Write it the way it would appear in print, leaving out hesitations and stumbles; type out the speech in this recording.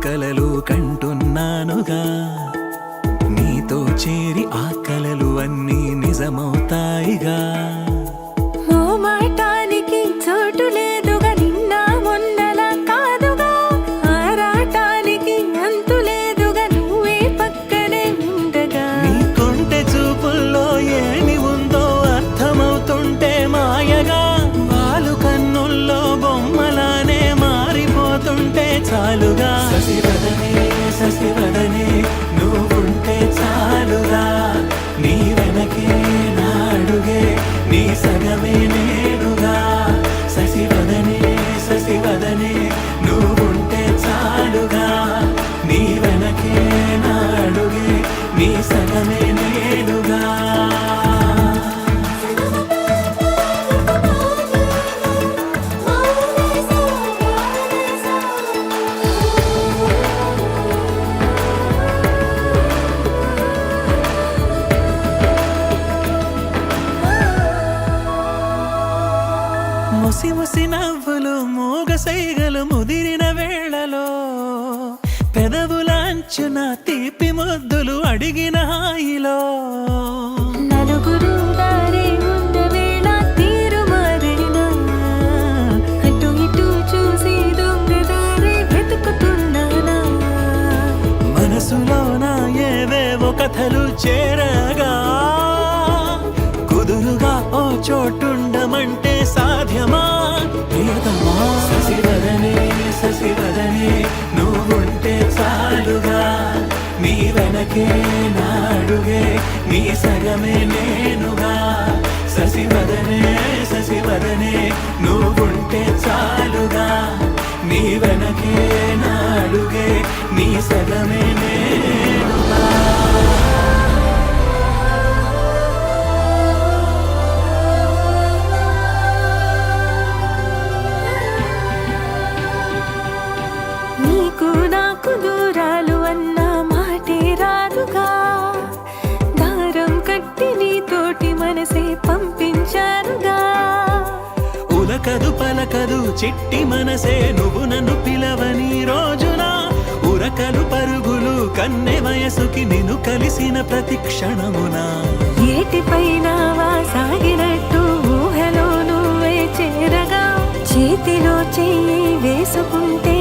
కలలు కంటున్నానుగా నీతో చేరి ఆ కలలు అన్నీ నిజమవుతాయిగా మోమాటానికి చోటు లేదుగా నిన్న మొన్నలా కాదుగా ఆరాటానికి అంతు లేదుగా నువ్వే పక్కనే ఉండగా నీకుంటే చూపుల్లో ఏమి ఉందో అర్థమవుతుంటే మాయగా వాళ్ళు కన్నుల్లో బొమ్మలానే మారిపోతుంటే చాలుగా శశివదనే శశివదనే నువ్వుంటే చాలుగా నీ వెనకే నా అడుగే నీ సగమే నేనుగా శశివదనే శశివదనే నువ్వుంటే చాలుగా నీ వెనకే నా అడుగే నీ సగమే నేనుగా ముసి ముసి నవ్వులు మూగ సైగలు ముదిరిన వేళలో పెదవులాంచున తీపి ముద్దులు అడిగిన హాయిలో నలుగురు దారి ఉన్న వేళ తీరు మారేనా అటు ఇటు చూసి దొంగదారి వెతుకుతున్నానా మనసులోన ఏవేవో కథలు చేరగా కుదురుగా ఓ చోటుండమంటే సాధ్యమా ప్రియతమా శశివదనే శశివదనే నువ్వుంటే చాలుగా నీ వెనకే నా అడుగే నీ సగమే నేనుగా శశివదనే శశివదనే నువ్వుంటే చాలుగా నీ వెనకే నా అడుగే నీ సగమే నేనుగా నీకు నాకు దూరాలు అన్న మాటే రాదుగా దారం కట్టి నీతోటి మనసే పంపించానుగా ఉలకదు పలకదు చిట్టి మనసే నువ్వు నన్ను పిలవని రోజున ఉరకలు పరుగులు కన్నె వయసుకి నిన్ను కలిసిన ప్రతి క్షణమున ఏటిపైన సాగినట్టు ఊహలో నువ్వే చేరగా చేతిలో చెయ్యి వేసుకుంటే